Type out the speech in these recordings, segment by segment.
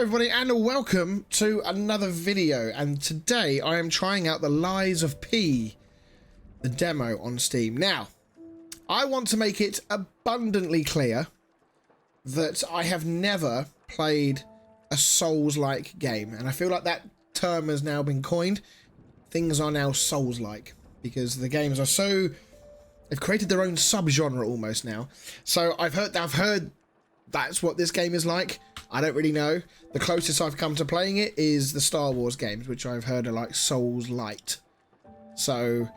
everybody, and welcome to another video. And today I am trying out the Lies of P, the demo on Steam. Now, I want to make it abundantly clear that I have never played a Souls-like game, and I feel like that term has now been coined. Things are now Souls-like because the games are so... they've created their own subgenre almost now. So I've heard that's what this game is like. I don't really know. The closest I've come to playing it is the Star Wars games, which I've heard are like Souls Light. So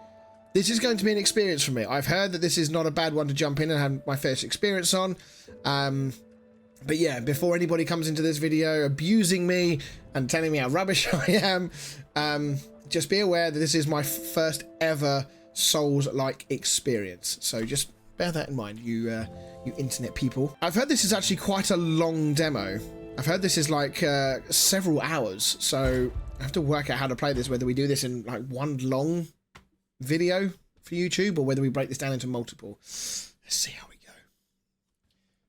this is going to be an experience for me. I've heard that this is not a bad one to jump in and have my first experience on. But yeah, before anybody comes into this video abusing me and telling me how rubbish I am, just be aware that this is my first ever Souls-like experience. So just bear that in mind, you internet people. I've heard this is actually quite a long demo. I've heard this is like several hours, so I have to work out how to play this, whether we do this in like one long video for YouTube or whether we break this down into multiple. Let's see how we go.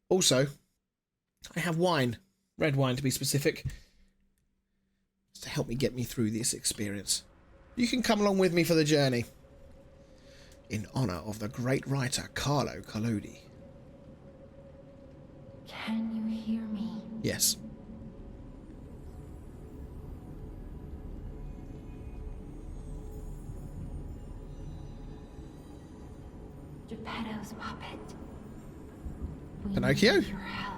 Also, I have wine, red wine to be specific, to help me get me through this experience. You can come along with me for the journey. In honor of the great writer Carlo Collodi. Can you hear me? Yes. Geppetto's puppet. We Pinocchio? need your help.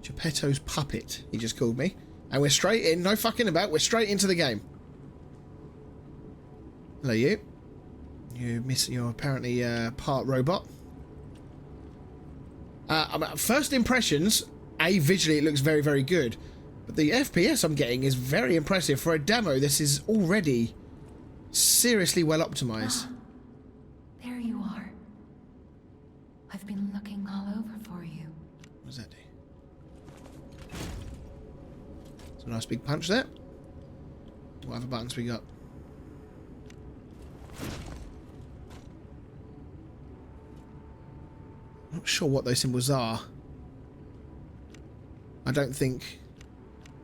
Geppetto's puppet, he just called me. And we're straight in, no fucking about, we're straight into the game. Hello, you. You're apparently part robot. First impressions, visually it looks very, very good. But the FPS I'm getting is very impressive. For a demo, this is already seriously well optimized. There you are. I've been looking all over for you. What does that do? It's a nice big punch there. What other buttons we got? Not sure what those symbols are. I don't think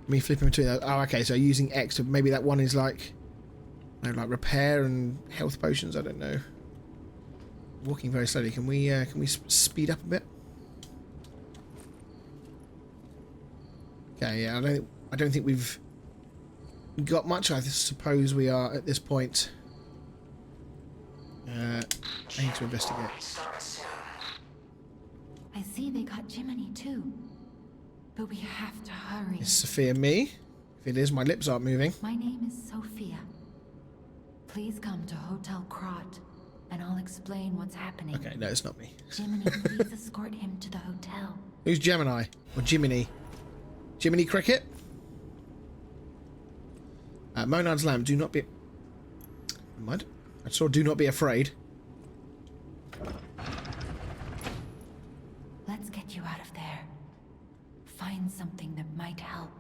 me flipping between those. Oh, okay. So using X, maybe that one is like, I don't know, like repair and health potions. I don't know. Walking very slowly. Can we speed up a bit? Okay. Yeah. I don't think we've got much. I suppose we are at this point. I need to investigate. I see they got Jiminy too. But we have to hurry. Is Sophia me? If it is, my lips aren't moving. My name is Sophia. Please come to Hotel Krot, and I'll explain what's happening. Okay, no, it's not me. Jiminy, please escort him to the hotel. Who's Gemini? Or Jiminy? Jiminy Cricket? Monad's Lamb, do not be... Never mind. I saw do not be afraid. Let's get you out of there. Find something that might help.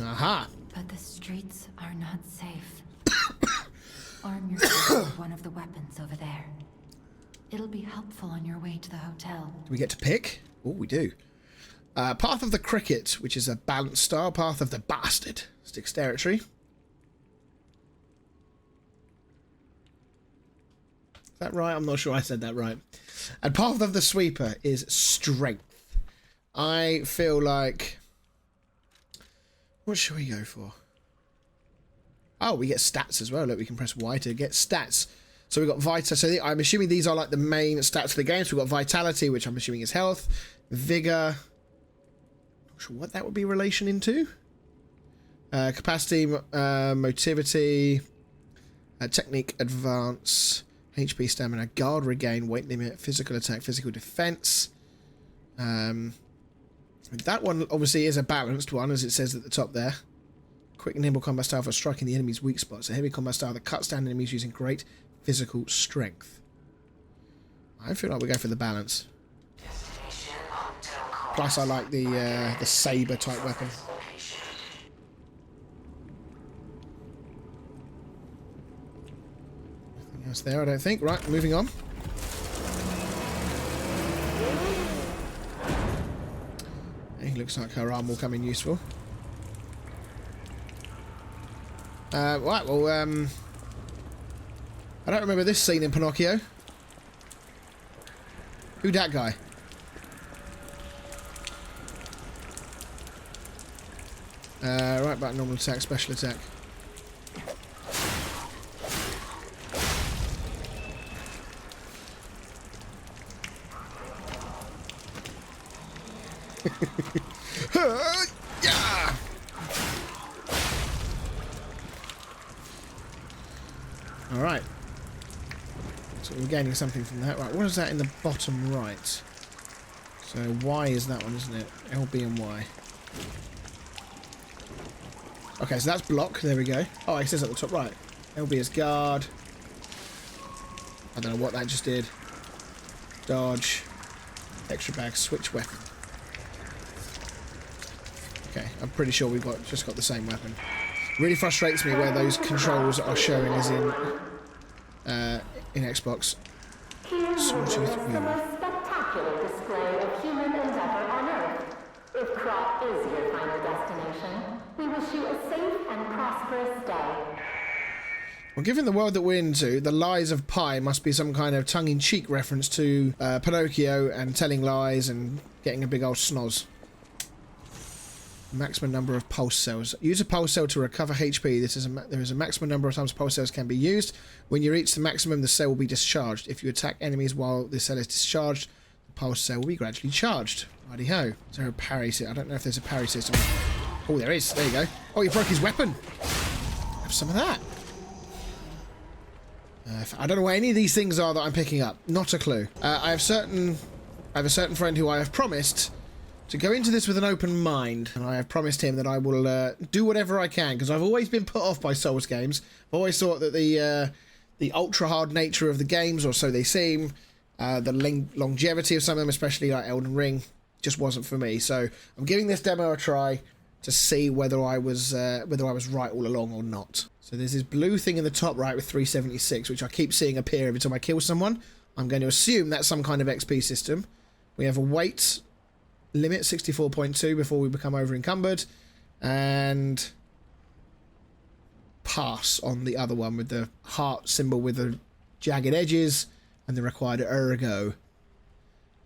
Aha! But the streets are not safe. Arm yourself with one of the weapons over there. It'll be helpful on your way to the hotel. Do we get to pick? Oh, we do. Path of the Cricket, which is a balanced style. Path of the Bastard. It's dexterity. Is that right? I'm not sure I said that right. And Path of the Sweeper is strength. I feel like... what should we go for? Oh, we get stats as well. Look, we can press Y to get stats. So we've got Vitality. So I'm assuming these are like the main stats of the game. So we've got Vitality, which I'm assuming is health. Vigor. Not sure what that would be relation into. Capacity, motivity, technique, advance, HP, stamina, guard, regain, weight limit, physical attack, physical defense. That one obviously is a balanced one, as it says at the top there. Quick and nimble combat style for striking the enemy's weak spots. A heavy combat style that cuts down enemies using great physical strength. I feel like we go for the balance. Destination Plus, I like the saber type weapon. Nothing else there, I don't think. Right, moving on. Hey, looks like her arm will come in useful. Right, well, I don't remember this scene in Pinocchio. Who that guy? Right back, normal attack, special attack. Yeah! Alright. So we're gaining something from that. Right, what is that in the bottom right? So Y is that one, isn't it? L, B and Y. Okay, so that's block. There we go. Oh, it says at the top right. LB is guard. I don't know what that just did. Dodge. Extra bag. Switch weapon. Okay, I'm pretty sure we've just got the same weapon. Really frustrates me where those controls are showing as in Xbox. Sawtooth wheel. Spectacular display of human endeavor on Earth. If Krat is your final destination, we wish you a safe and prosperous day. Well, given the world that we're into, the lies of pi must be some kind of tongue-in-cheek reference to Pinocchio and telling lies and getting a big old snoz. Maximum number of pulse cells. Use a pulse cell to recover HP. There is a maximum number of times pulse cells can be used. When you reach the maximum, the cell will be discharged. If you attack enemies while the cell is discharged, the pulse cell will be gradually charged. Righty-ho. Is there a parry system? I don't know if there's a parry system. Oh, there is. There you go. Oh, you broke his weapon. Have some of that. I don't know where any of these things are that I'm picking up. Not a clue. I have a certain friend who I have promised to go into this with an open mind, and I have promised him that I will do whatever I can, because I've always been put off by Souls games. I've always thought that the ultra hard nature of the games, or so they seem, the longevity of some of them, especially like Elden Ring, just wasn't for me. So I'm giving this demo a try to see whether I was right all along or not. So there's this blue thing in the top right with 376, which I keep seeing appear every time I kill someone. I'm going to assume that's some kind of XP system. We have a weight limit, 64.2, before we become over encumbered, and pass on the other one with the heart symbol with the jagged edges and the required ergo.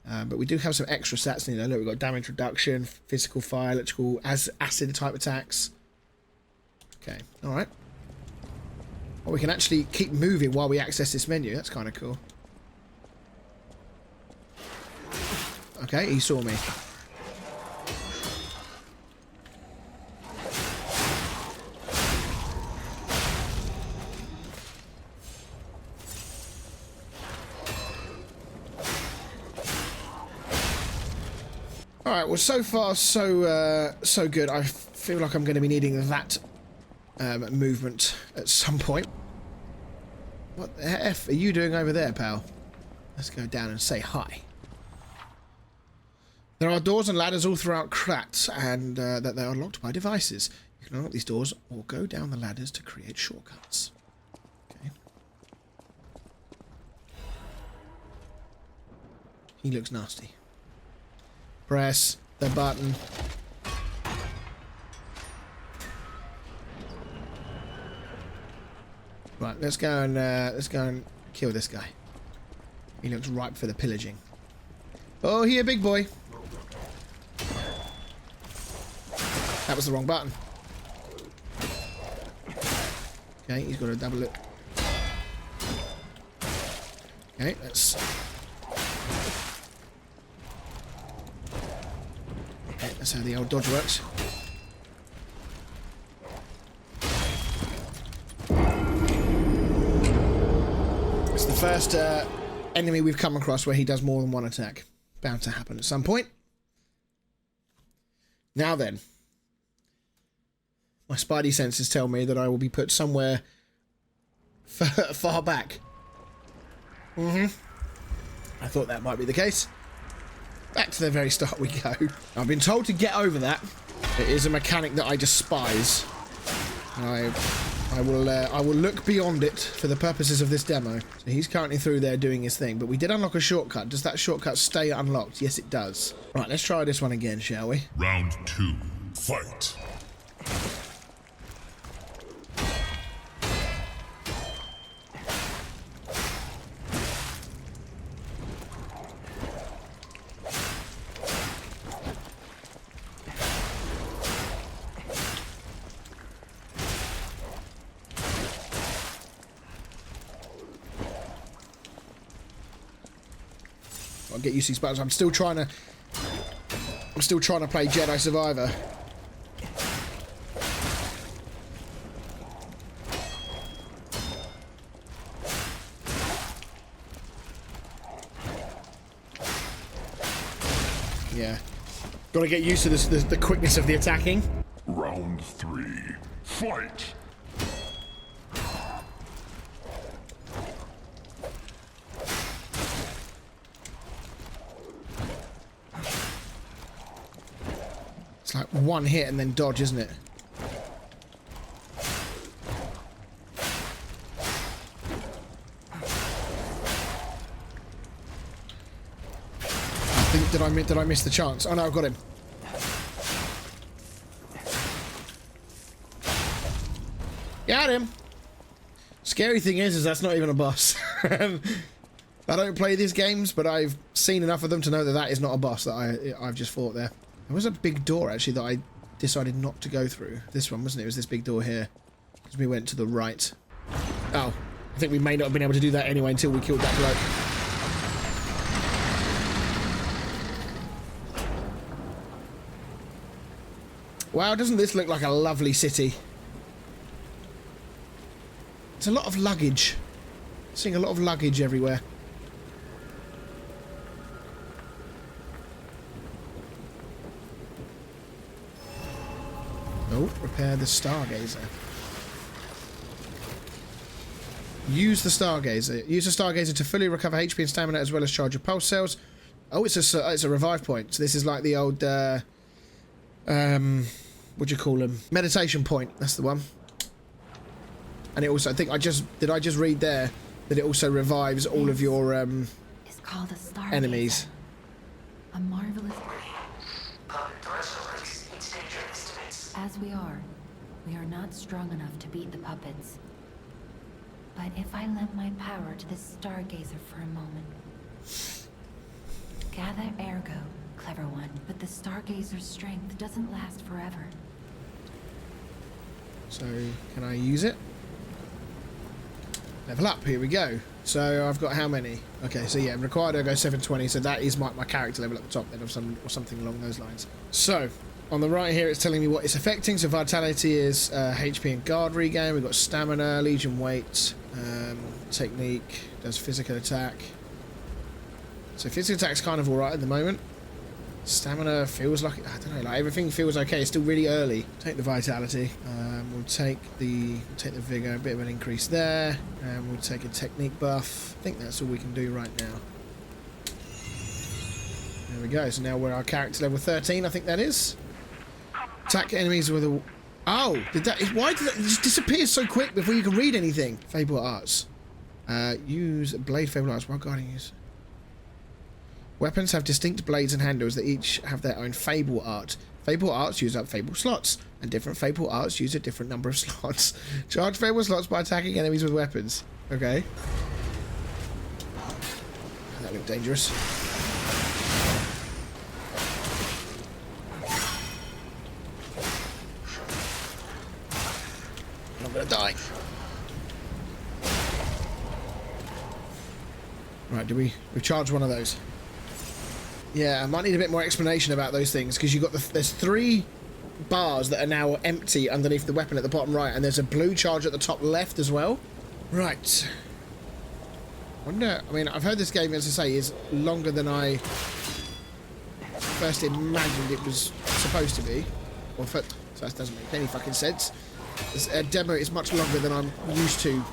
But we do have some extra stats in there. Look, we've got damage reduction, physical fire, electrical, acid type attacks. Okay, alright. Well, we can actually keep moving while we access this menu. That's kind of cool. Okay, he saw me. Alright, well, so far, so good. I feel like I'm going to be needing that movement at some point. What the F are you doing over there, pal? Let's go down and say hi. There are doors and ladders all throughout Krat, and that they are locked by devices. You can unlock these doors or go down the ladders to create shortcuts. Okay. He looks nasty. Press the button. Right, let's go and kill this guy. He looks ripe for the pillaging. Oh, here, big boy. That was the wrong button. Okay, he's got a double look. Okay, let's. Okay, that's how the old dodge works. It's the first enemy we've come across where he does more than one attack. Bound to happen at some point. Now then. My spidey senses tell me that I will be put somewhere far back. I thought that might be the case. Back to the very start we go. I've been told to get over that. It is a mechanic that I despise. And I will look beyond it for the purposes of this demo. So he's currently through there doing his thing, but we did unlock a shortcut. Does that shortcut stay unlocked? Yes, it does. Right, let's try this one again, shall we? Round 2. Fight. I'll get used to these buttons. I'm still trying to play Jedi Survivor. Yeah. Got to get used to the quickness of the attacking. Round 3. Fight. It's like one hit and then dodge, isn't it? I think, did I miss the chance? Oh no, I've got him. Got him. Scary thing is that's not even a boss. I don't play these games, but I've seen enough of them to know that that is not a boss that I've just fought there. There was a big door, actually, that I decided not to go through. This one, wasn't it? It was this big door here. Because we went to the right. Oh, I think we may not have been able to do that anyway until we killed that bloke. Wow, doesn't this look like a lovely city? It's a lot of luggage. Seeing a lot of luggage everywhere. Oh, repair the Stargazer. Use the Stargazer. Use the Stargazer to fully recover HP and stamina as well as charge your pulse cells. Oh, it's a revive point. So this is like the old, what do you call them? Meditation point. That's the one. And it also, I think did I just read there that it also revives all of your It's called a Stargazer. enemies. A marvelous. As we are not strong enough to beat the puppets. But if I lend my power to this Stargazer for a moment. Gather ergo, clever one. But the Stargazer's strength doesn't last forever. So, can I use it? Level up, here we go. So, I've got how many? Okay, so yeah, required ergo 720, so that is my character level at the top then, or something along those lines. So, on the right here, it's telling me what it's affecting. So, vitality is HP and guard regain. We've got stamina, legion weight, technique, does physical attack. So, physical attack's kind of alright at the moment. Stamina feels like, I don't know, like everything feels okay. It's still really early. Take the vitality. We'll take the vigor, a bit of an increase there, and we'll take a technique buff. I think that's all we can do right now. There we go. So now we're our character level 13. I think that is. Attack enemies with a. Oh, why did that just disappear so quick before you can read anything? Fable arts. Use blade fable arts while guarding use. Weapons have distinct blades and handles that each have their own fable art. Fable arts use up fable slots, and different fable arts use a different number of slots. Charge fable slots by attacking enemies with weapons. Okay. That looked dangerous. I'm gonna die. Right, we charged one of those. Yeah, I might need a bit more explanation about those things, because you've got there's 3 bars that are now empty underneath the weapon at the bottom right, and there's a blue charge at the top left as well. Right. I mean, I've heard this game, as I say, is longer than I first imagined it was supposed to be. So that doesn't make any fucking sense. This demo is much longer than I'm used to.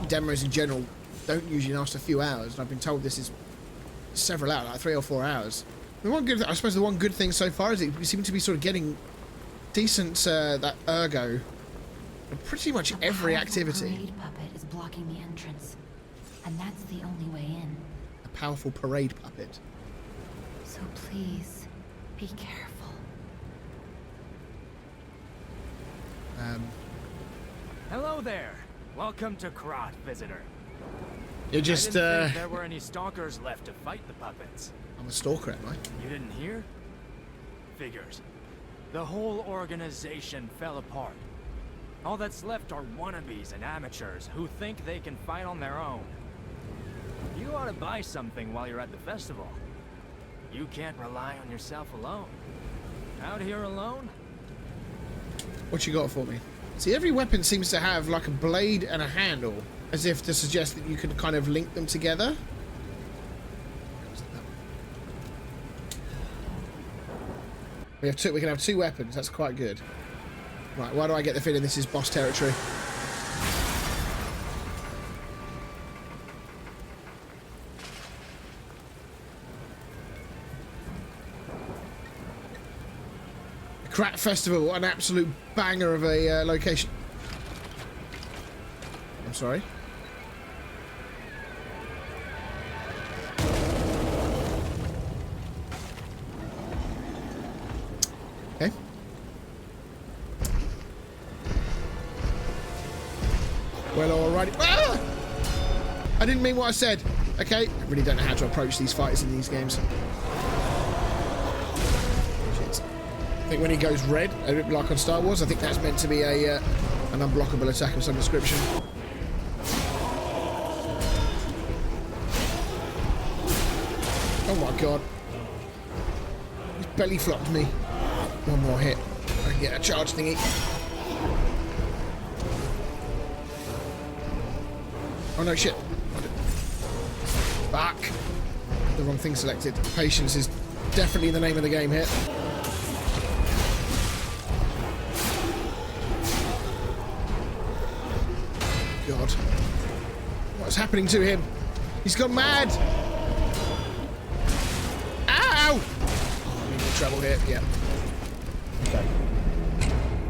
Demos in general don't usually last a few hours, and I've been told this is several hours, like 3 or 4 hours. I suppose the one good thing so far is that we seem to be sort of getting decent that ergo in pretty much every activity. A parade puppet is blocking the entrance, and that's the only way in. A powerful parade puppet. So please, be careful. Hello there. Welcome to Krot, visitor. You're just, I didn't think there were any stalkers left to fight the puppets. I'm a stalker, am I? You didn't hear? Figures. The whole organization fell apart. All that's left are wannabes and amateurs who think they can fight on their own. You ought to buy something while you're at the festival. You can't rely on yourself alone. Out here alone? What you got for me? See, every weapon seems to have like a blade and a handle, as if to suggest that you can kind of link them together. We can have 2 weapons. That's quite good. Right, why do I get the feeling this is boss territory? Crack Festival, an absolute banger of a location. I'm sorry. Okay. Well, alrighty. Ah! I didn't mean what I said. Okay, I really don't know how to approach these fights in these games. Shit. I think when he goes red, a bit like on Star Wars, I think that's meant to be a an unblockable attack of some description. Oh my god. He's belly flopped me. One more hit. I can get a charge thingy. Oh no, shit. Fuck. The wrong thing selected. Patience is definitely the name of the game here. God. What's happening to him? He's gone mad! Ow! I'm in trouble here, yeah. Okay.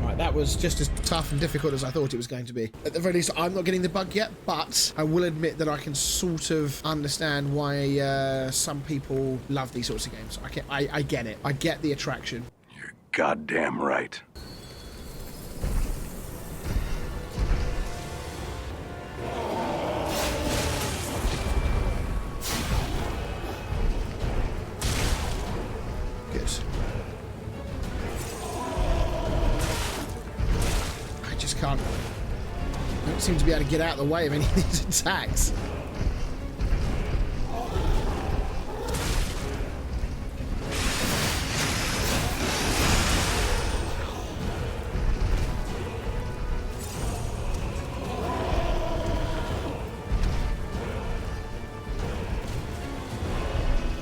Right, that was just as tough and difficult as I thought it was going to be. At the very least, I'm not getting the bug yet, but I will admit that I can sort of understand why some people love these sorts of games. I get it. I get the attraction. You're goddamn right. Good. I just can't. I don't seem to be able to get out of the way of any of these attacks.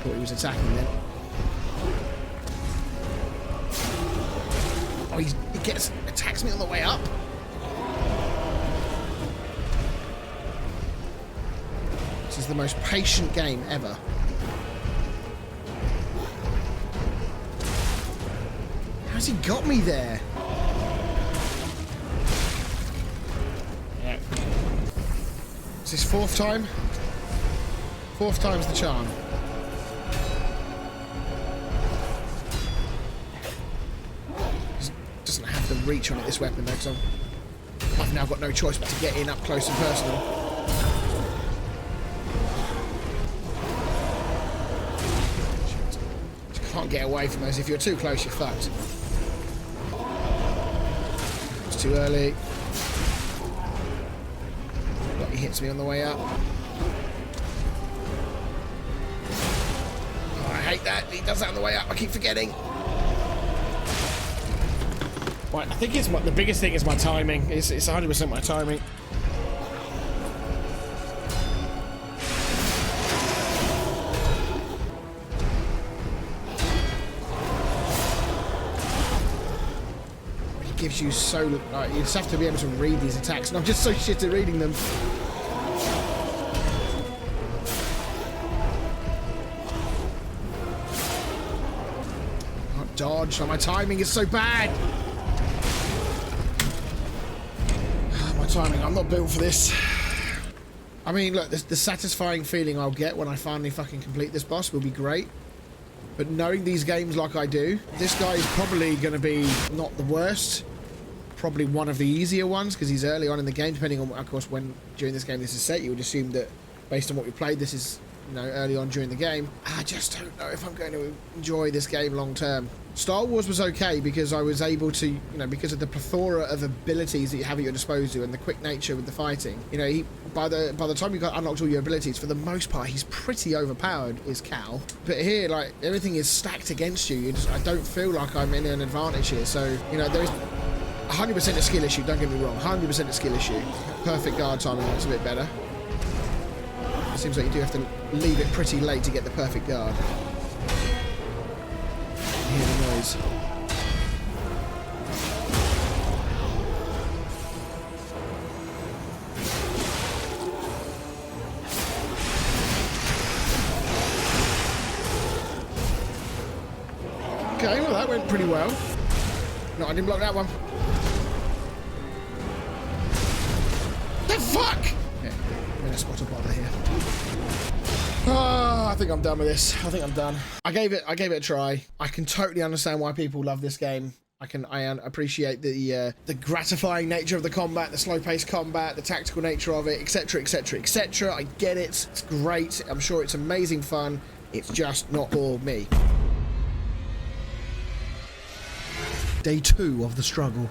Thought he was attacking then. Oh, he attacks me on the way up. This is the most patient game ever. How's he got me there? Yeah. Is this 4th time? 4th time's the charm. Doesn't have the reach on it, this weapon though, because I've now got no choice but to get in up close and personal. Can't get away from those. If you're too close, you're fucked. It's too early. But he hits me on the way up. Oh, I hate that. He does that on the way up. I keep forgetting. Right, I think the biggest thing is my timing. It's 100% my timing. Gives you so you just have to be able to read these attacks, and I'm just so shit at reading them. dodge. Oh, my timing is so bad. My timing, I'm not built for this. I mean, look, the satisfying feeling I'll get when I finally fucking complete this boss will be great. But knowing these games like I do, this guy is probably going to be not the worst. Probably one of the easier ones, because he's early on in the game, depending on, of course, when during this game this is set. You would assume that, based on what we played, this is, you know, early on during the game. I just don't know if I'm going to enjoy this game long term. Star Wars was okay because I was able to, you know, because of the plethora of abilities that you have at your disposal and the quick nature with the fighting. You know, by the time you got unlocked all your abilities, for the most part, he's pretty overpowered, is Cal. But here, like, everything is stacked against you. I don't feel like I'm in an advantage here. So, you know, there is 100% a skill issue. Don't get me wrong, 100% a skill issue. Perfect guard timing looks a bit better. It seems like you do have to leave it pretty late to get the perfect guard. You hear the noise. Okay, well that went pretty well. No, I didn't block that one. The fuck? Yeah, I'm gonna spot a bother here. Oh, I think I'm done with this. I think I'm done. I gave it a try. I can totally understand why people love this game. I appreciate the gratifying nature of the combat, the slow-paced combat, the tactical nature of it, etc., etc., etc. I get it. It's great. I'm sure it's amazing fun. It's just not for me. Day 2 of the struggle.